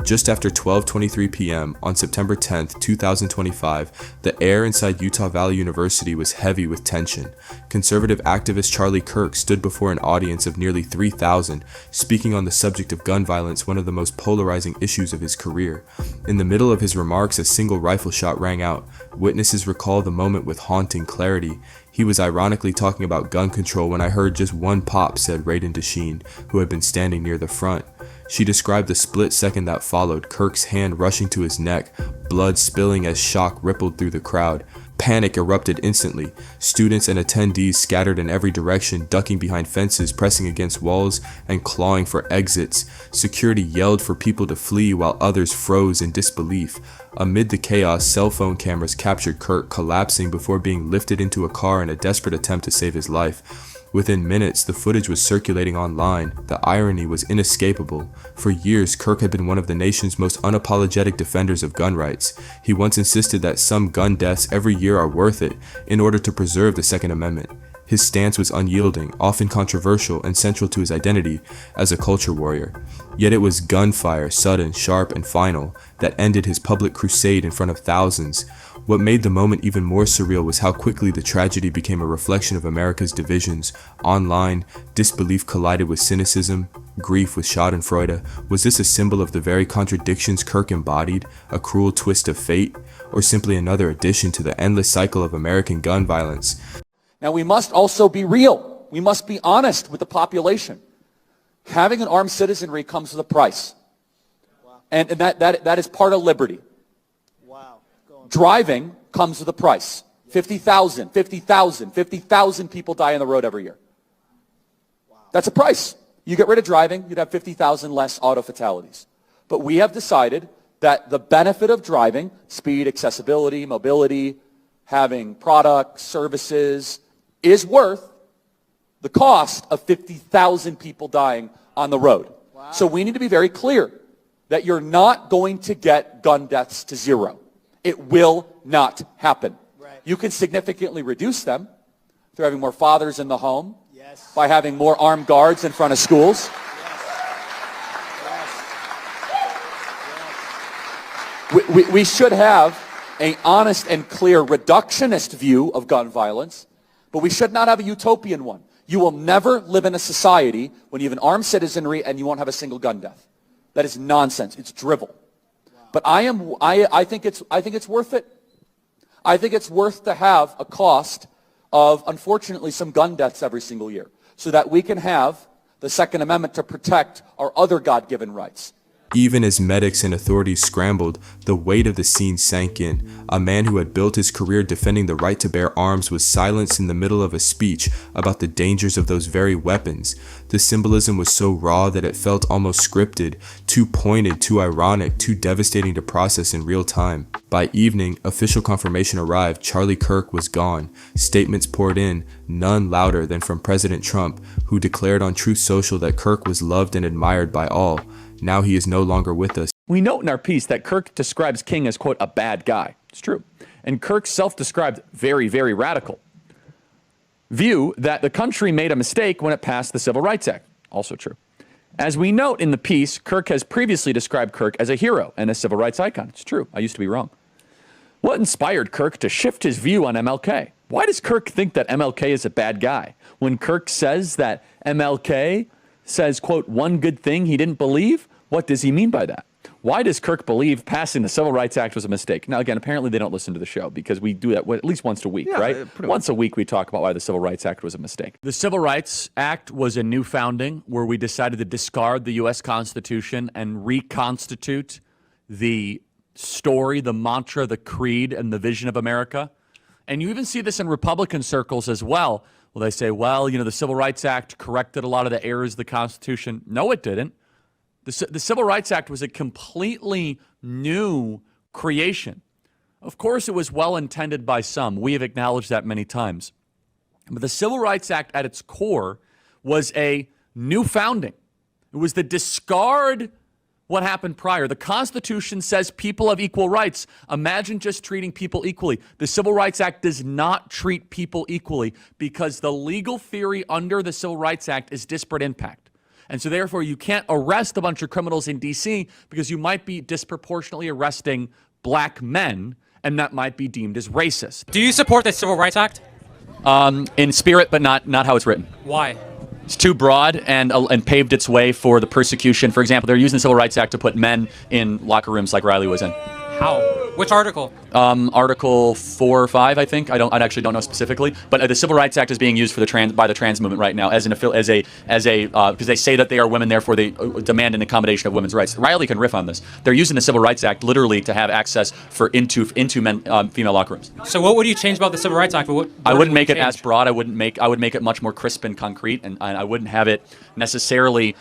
Just after 12:23 p.m. on September 10, 2025, the air inside Utah Valley University was heavy with tension. Conservative activist Charlie Kirk stood before an audience of nearly 3,000, speaking on the subject of gun violence, one of the most polarizing issues of his career. In the middle of his remarks, a single rifle shot rang out. Witnesses recall the moment with haunting clarity. He was ironically talking about gun control when I heard just one pop, said Raiden Desheen, who had been standing near the front. She described the split second that followed, Kirk's hand rushing to his neck, blood spilling as shock rippled through the crowd. Panic erupted instantly. Students and attendees scattered in every direction, ducking behind fences, pressing against walls, and clawing for exits. Security yelled for people to flee while others froze in disbelief. Amid the chaos, cell phone cameras captured Kirk collapsing before being lifted into a car in a desperate attempt to save his life. Within minutes, the footage was circulating online. The irony was inescapable. For years, Kirk had been one of the nation's most unapologetic defenders of gun rights. He once insisted that some gun deaths every year are worth it in order to preserve the Second Amendment. His stance was unyielding, often controversial, and central to his identity as a culture warrior. Yet it was gunfire, sudden, sharp, and final, that ended his public crusade in front of thousands. What made the moment even more surreal was how quickly the tragedy became a reflection of America's divisions. Online, disbelief collided with cynicism, grief with schadenfreude. Was this a symbol of the very contradictions Kirk embodied, a cruel twist of fate, or simply another addition to the endless cycle of American gun violence? Now, we must also be real. We must be honest with the population. Having an armed citizenry comes with a price. Wow. And that is part of liberty. Wow. Driving comes with a price. 50,000 people die on the road every year. Wow. That's a price. You get rid of driving, you'd have 50,000 less auto fatalities. But we have decided that the benefit of driving, speed, accessibility, mobility, having products, services, is worth the cost of 50,000 people dying on the road. Wow. So we need to be very clear that you're not going to get gun deaths to zero. It will not happen. Right. You can significantly reduce them through having more fathers in the home, yes, by having more armed guards in front of schools. Yes. Yes. We should have an honest and clear reductionist view of gun violence, but we should not have a utopian one. You will never live in a society when you have an armed citizenry and you won't have a single gun death. That is nonsense. It's drivel. Wow. But I think it's worth it. I think it's worth to have a cost of, unfortunately, some gun deaths every single year so that we can have the Second Amendment to protect our other God-given rights. Even as medics and authorities scrambled, the weight of the scene sank in. A man who had built his career defending the right to bear arms was silenced in the middle of a speech about the dangers of those very weapons. The symbolism was so raw that it felt almost scripted, too pointed, too ironic, too devastating to process in real time. By evening, official confirmation arrived. Charlie Kirk was gone. Statements poured in, none louder than from President Trump, who declared on Truth Social that Kirk was loved and admired by all. Now he is no longer with us. We note in our piece that Kirk describes King as, quote, a bad guy. It's true. And Kirk's self-described very, very radical view that the country made a mistake when it passed the Civil Rights Act. Also true. As we note in the piece, Kirk has previously described Kirk as a hero and a civil rights icon. It's true. I used to be wrong. What inspired Kirk to shift his view on MLK? Why does Kirk think that MLK is a bad guy? When Kirk says that MLK says, quote, one good thing he didn't believe, what does he mean by that? Why does Kirk believe passing the Civil Rights Act was a mistake? Now, again, apparently they don't listen to the show because we do that at least once a week, right? Once a week we talk about why the Civil Rights Act was a mistake. The Civil Rights Act was a new founding where we decided to discard the U.S. Constitution and reconstitute the story, the mantra, the creed, and the vision of America. And you even see this in Republican circles as well. Well, they say, well, you know, the Civil Rights Act corrected a lot of the errors of the Constitution. No, it didn't. The Civil Rights Act was a completely new creation. Of course, it was well intended by some. We have acknowledged that many times. But the Civil Rights Act at its core was a new founding. It was the discard what happened prior. The Constitution says people have equal rights. Imagine just treating people equally. The Civil Rights Act does not treat people equally because the legal theory under the Civil Rights Act is disparate impact. And so therefore you can't arrest a bunch of criminals in DC because you might be disproportionately arresting black men, and that might be deemed as racist. Do you support the Civil Rights Act? In spirit, but not how it's written. Why? It's too broad and paved its way for the persecution. For example, they're using the Civil Rights Act to put men in locker rooms like Riley was in. How? Which article? Article 4 or 5, I think. I actually don't know specifically, but the Civil Rights Act is being used for by the trans movement right now as because they say that they are women, therefore they demand an accommodation of women's rights. Riley can riff on this. They're using the Civil Rights Act literally to have access into female locker rooms. So what would you change about the Civil Rights Act? I wouldn't make it as broad. I would make it much more crisp and concrete, and I wouldn't have it necessarily.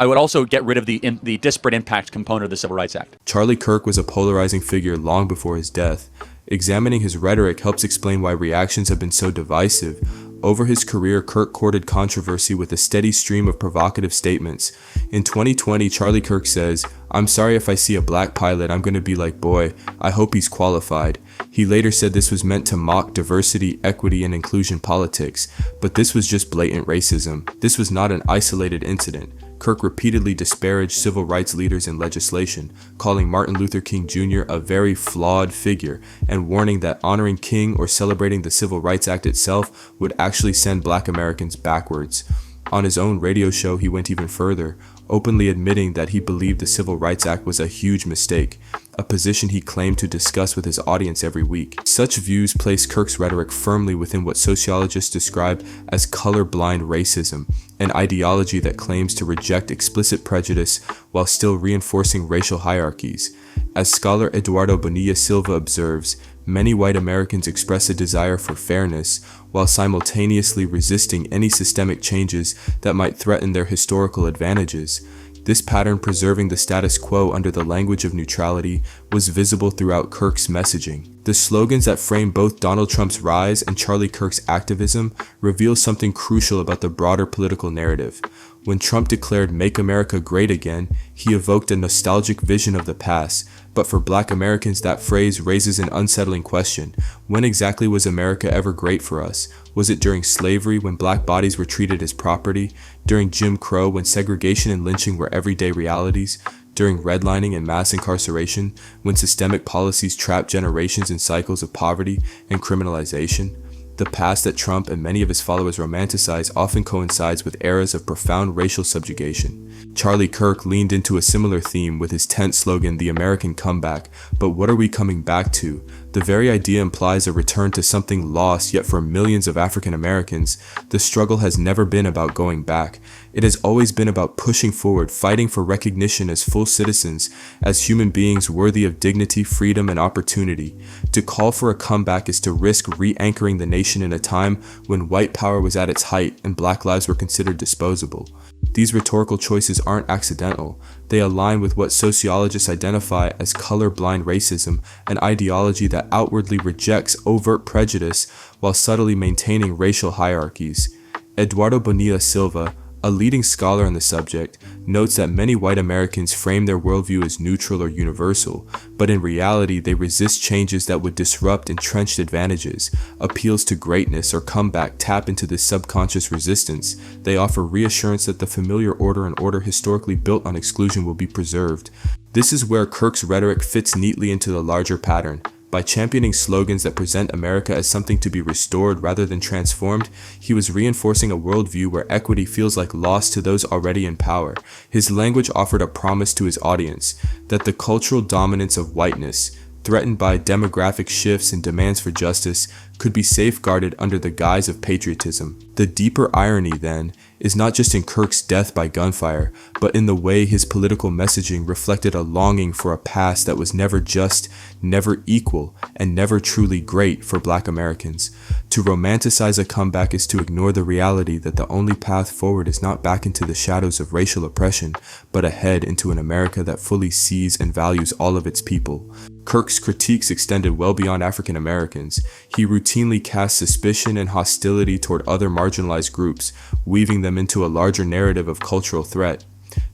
I would also get rid of the disparate impact component of the Civil Rights Act. Charlie Kirk was a polarizing figure long before his death. Examining his rhetoric helps explain why reactions have been so divisive. Over his career, Kirk courted controversy with a steady stream of provocative statements. In 2020, Charlie Kirk says, "I'm sorry if I see a black pilot, I'm going to be like, boy, I hope he's qualified." He later said this was meant to mock diversity, equity, and inclusion politics, but this was just blatant racism. This was not an isolated incident. Kirk repeatedly disparaged civil rights leaders in legislation, calling Martin Luther King Jr. a very flawed figure, and warning that honoring King or celebrating the Civil Rights Act itself would actually send black Americans backwards. On his own radio show, he went even further, openly admitting that he believed the Civil Rights Act was a huge mistake, a position he claimed to discuss with his audience every week. Such views place Kirk's rhetoric firmly within what sociologists describe as colorblind racism, an ideology that claims to reject explicit prejudice while still reinforcing racial hierarchies. As scholar Eduardo Bonilla Silva observes, many white Americans express a desire for fairness, while simultaneously resisting any systemic changes that might threaten their historical advantages. This pattern, preserving the status quo under the language of neutrality, was visible throughout Kirk's messaging. The slogans that frame both Donald Trump's rise and Charlie Kirk's activism reveal something crucial about the broader political narrative. When Trump declared "Make America Great Again," he evoked a nostalgic vision of the past, but for black Americans that phrase raises an unsettling question. When exactly was America ever great for us? Was it during slavery, when black bodies were treated as property? During Jim Crow, when segregation and lynching were everyday realities? During redlining and mass incarceration, when systemic policies trapped generations in cycles of poverty and criminalization? The past that Trump and many of his followers romanticize often coincides with eras of profound racial subjugation. Charlie Kirk leaned into a similar theme with his tent slogan, "The American Comeback," but what are we coming back to? The very idea implies a return to something lost, yet for millions of African Americans, the struggle has never been about going back. It has always been about pushing forward, fighting for recognition as full citizens, as human beings worthy of dignity, freedom, and opportunity. To call for a comeback is to risk re-anchoring the nation in a time when white power was at its height and black lives were considered disposable. These rhetorical choices aren't accidental. They align with what sociologists identify as colorblind racism, an ideology that outwardly rejects overt prejudice while subtly maintaining racial hierarchies. Eduardo Bonilla Silva, a leading scholar on the subject, notes that many white Americans frame their worldview as neutral or universal, but in reality they resist changes that would disrupt entrenched advantages. Appeals to greatness or comeback tap into this subconscious resistance. They offer reassurance that the familiar order and order historically built on exclusion will be preserved. This is where Kirk's rhetoric fits neatly into the larger pattern. By championing slogans that present America as something to be restored rather than transformed, he was reinforcing a worldview where equity feels like loss to those already in power. His language offered a promise to his audience that the cultural dominance of whiteness, threatened by demographic shifts and demands for justice, could be safeguarded under the guise of patriotism. The deeper irony, then, is not just in Kirk's death by gunfire, but in the way his political messaging reflected a longing for a past that was never just, never equal, and never truly great for black Americans. To romanticize a comeback is to ignore the reality that the only path forward is not back into the shadows of racial oppression, but ahead into an America that fully sees and values all of its people. Kirk's critiques extended well beyond African Americans. He routinely cast suspicion and hostility toward other marginalized groups, weaving them into a larger narrative of cultural threat.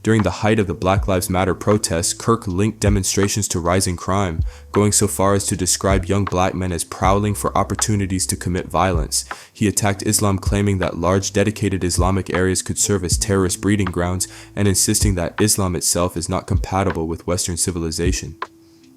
During the height of the Black Lives Matter protests, Kirk linked demonstrations to rising crime, going so far as to describe young black men as prowling for opportunities to commit violence. He attacked Islam, claiming that large dedicated Islamic areas could serve as terrorist breeding grounds, and insisting that Islam itself is not compatible with Western civilization.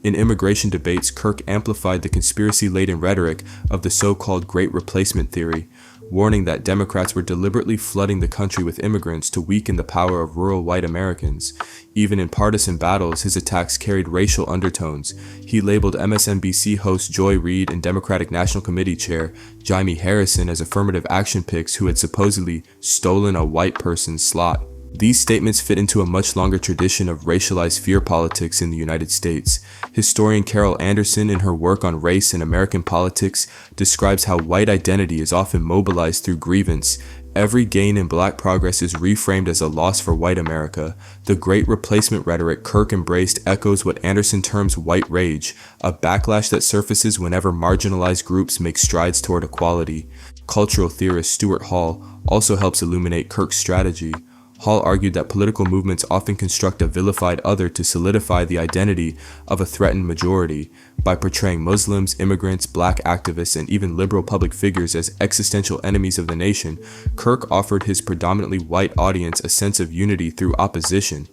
In immigration debates, Kirk amplified the conspiracy-laden rhetoric of the so-called Great Replacement theory, warning that Democrats were deliberately flooding the country with immigrants to weaken the power of rural white Americans. Even in partisan battles, his attacks carried racial undertones. He labeled MSNBC host Joy Reid and Democratic National Committee Chair Jaime Harrison as affirmative action picks who had supposedly stolen a white person's slot. These statements fit into a much longer tradition of racialized fear politics in the United States. Historian Carol Anderson, in her work on race and American politics, describes how white identity is often mobilized through grievance. Every gain in black progress is reframed as a loss for white America. The Great Replacement rhetoric Kirk embraced echoes what Anderson terms white rage, a backlash that surfaces whenever marginalized groups make strides toward equality. Cultural theorist Stuart Hall also helps illuminate Kirk's strategy. Hall argued that political movements often construct a vilified other to solidify the identity of a threatened majority. By portraying Muslims, immigrants, black activists, and even liberal public figures as existential enemies of the nation, Kirk offered his predominantly white audience a sense of unity through opposition.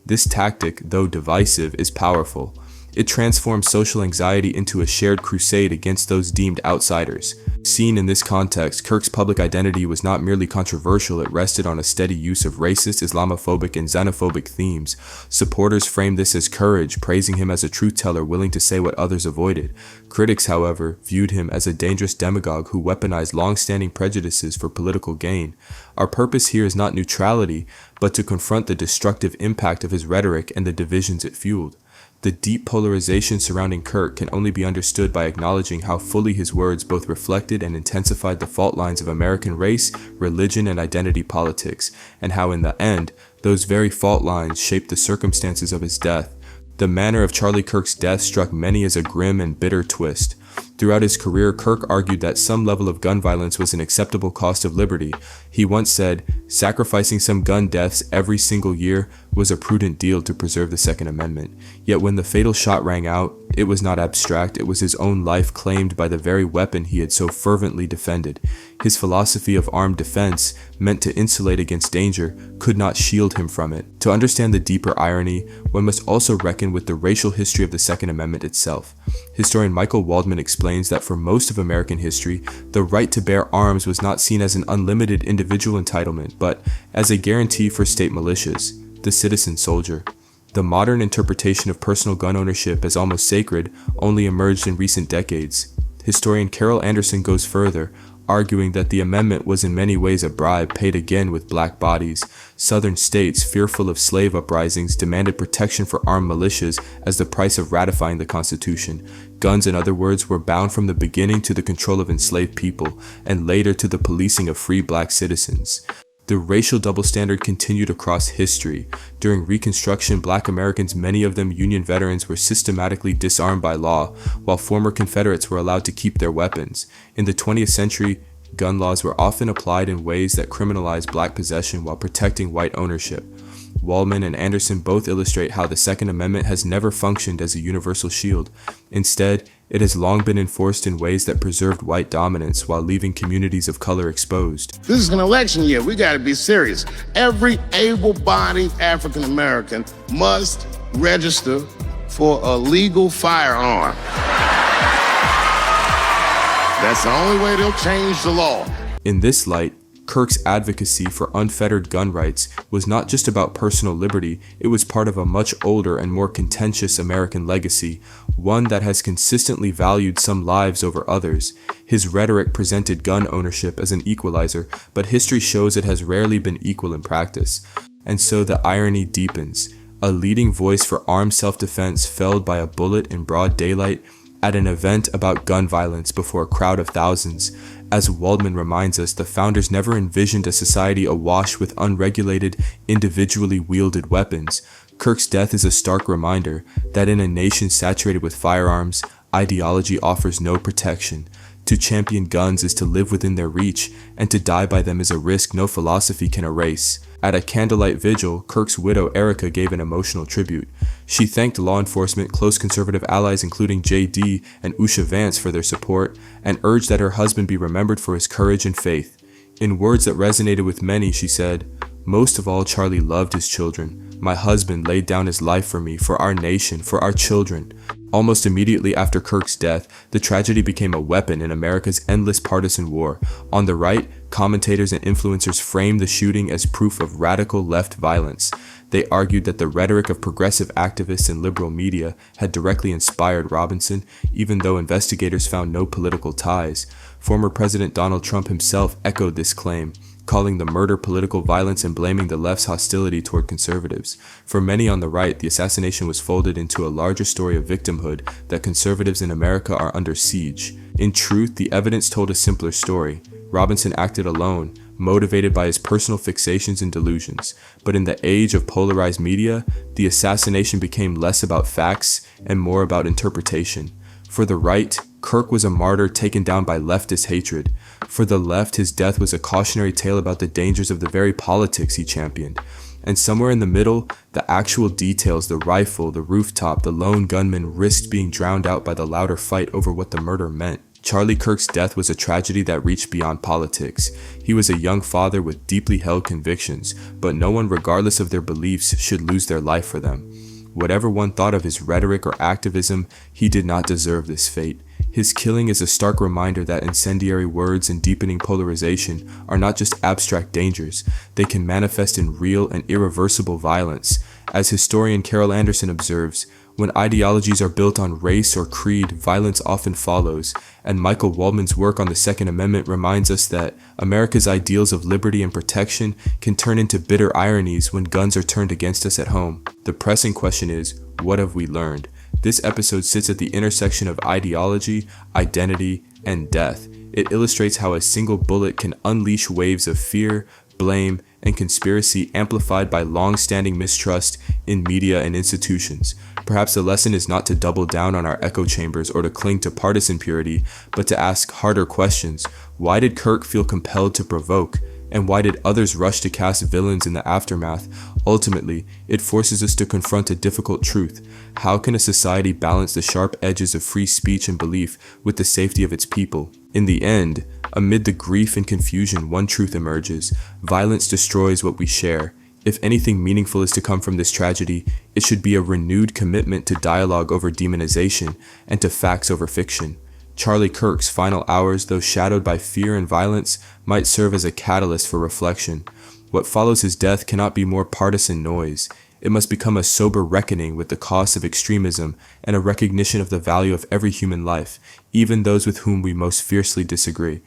This tactic, though divisive, is powerful. It transforms social anxiety into a shared crusade against those deemed outsiders. Seen in this context, Kirk's public identity was not merely controversial, it rested on a steady use of racist, Islamophobic, and xenophobic themes. Supporters framed this as courage, praising him as a truth-teller willing to say what others avoided. Critics, however, viewed him as a dangerous demagogue who weaponized long-standing prejudices for political gain. Our purpose here is not neutrality, but to confront the destructive impact of his rhetoric and the divisions it fueled. The deep polarization surrounding Kirk can only be understood by acknowledging how fully his words both reflected and intensified the fault lines of American race, religion, and identity politics, and how in the end, those very fault lines shaped the circumstances of his death. The manner of Charlie Kirk's death struck many as a grim and bitter twist. Throughout his career, Kirk argued that some level of gun violence was an acceptable cost of liberty. He once said, "Sacrificing some gun deaths every single year was a prudent deal to preserve the Second Amendment." Yet when the fatal shot rang out, it was not abstract, it was his own life claimed by the very weapon he had so fervently defended. His philosophy of armed defense, meant to insulate against danger, could not shield him from it. To understand the deeper irony, one must also reckon with the racial history of the Second Amendment itself. Historian Michael Waldman explains that for most of American history, the right to bear arms was not seen as an unlimited individual entitlement, but as a guarantee for state militias, the citizen soldier. The modern interpretation of personal gun ownership as almost sacred only emerged in recent decades. Historian Carol Anderson goes further, arguing that the amendment was in many ways a bribe paid again with black bodies. Southern states, fearful of slave uprisings, demanded protection for armed militias as the price of ratifying the Constitution. Guns, in other words, were bound from the beginning to the control of enslaved people, and later to the policing of free black citizens. The racial double standard continued across history. During Reconstruction, black Americans, many of them Union veterans, were systematically disarmed by law, while former Confederates were allowed to keep their weapons. In the 20th century, gun laws were often applied in ways that criminalized black possession while protecting white ownership. Waldman and Anderson both illustrate how the Second Amendment has never functioned as a universal shield. Instead, it has long been enforced in ways that preserved white dominance while leaving communities of color exposed. This is an election year. We got to be serious. Every able-bodied African American must register for a legal firearm. That's the only way they'll change the law. In this light, Kirk's advocacy for unfettered gun rights was not just about personal liberty, it was part of a much older and more contentious American legacy, one that has consistently valued some lives over others. His rhetoric presented gun ownership as an equalizer, but history shows it has rarely been equal in practice. And so the irony deepens. A leading voice for armed self-defense felled by a bullet in broad daylight at an event about gun violence before a crowd of thousands. As Waldman reminds us, the founders never envisioned a society awash with unregulated, individually wielded weapons. Kirk's death is a stark reminder that in a nation saturated with firearms, ideology offers no protection. To champion guns is to live within their reach, and to die by them is a risk no philosophy can erase. At a candlelight vigil, Kirk's widow Erica gave an emotional tribute. She thanked law enforcement, close conservative allies including J.D. and Usha Vance for their support, and urged that her husband be remembered for his courage and faith. In words that resonated with many, she said, "Most of all, Charlie loved his children. My husband laid down his life for me, for our nation, for our children." Almost immediately after Kirk's death, the tragedy became a weapon in America's endless partisan war. On the right, commentators and influencers framed the shooting as proof of radical left violence. They argued that the rhetoric of progressive activists and liberal media had directly inspired Robinson, even though investigators found no political ties. Former President Donald Trump himself echoed this claim, calling the murder political violence and blaming the left's hostility toward conservatives. For many on the right, the assassination was folded into a larger story of victimhood, that conservatives in America are under siege. In truth, the evidence told a simpler story. Robinson acted alone, motivated by his personal fixations and delusions. But in the age of polarized media, the assassination became less about facts and more about interpretation. For the right, Kirk was a martyr taken down by leftist hatred. For the left, his death was a cautionary tale about the dangers of the very politics he championed. And somewhere in the middle, the actual details, the rifle, the rooftop, the lone gunman risked being drowned out by the louder fight over what the murder meant. Charlie Kirk's death was a tragedy that reached beyond politics. He was a young father with deeply held convictions, but no one, regardless of their beliefs, should lose their life for them. Whatever one thought of his rhetoric or activism, he did not deserve this fate. His killing is a stark reminder that incendiary words and deepening polarization are not just abstract dangers, they can manifest in real and irreversible violence. As historian Carol Anderson observes, when ideologies are built on race or creed, violence often follows, and Michael Waldman's work on the Second Amendment reminds us that America's ideals of liberty and protection can turn into bitter ironies when guns are turned against us at home. The pressing question is, what have we learned? This episode sits at the intersection of ideology, identity, and death. It illustrates how a single bullet can unleash waves of fear, blame, and conspiracy amplified by long-standing mistrust in media and institutions. Perhaps the lesson is not to double down on our echo chambers or to cling to partisan purity, but to ask harder questions. Why did Kirk feel compelled to provoke? And why did others rush to cast villains in the aftermath? Ultimately, it forces us to confront a difficult truth. How can a society balance the sharp edges of free speech and belief with the safety of its people? In the end, amid the grief and confusion, one truth emerges: violence destroys what we share. If anything meaningful is to come from this tragedy, it should be a renewed commitment to dialogue over demonization and to facts over fiction. Charlie Kirk's final hours, though shadowed by fear and violence, might serve as a catalyst for reflection. What follows his death cannot be more partisan noise. It must become a sober reckoning with the costs of extremism and a recognition of the value of every human life, even those with whom we most fiercely disagree.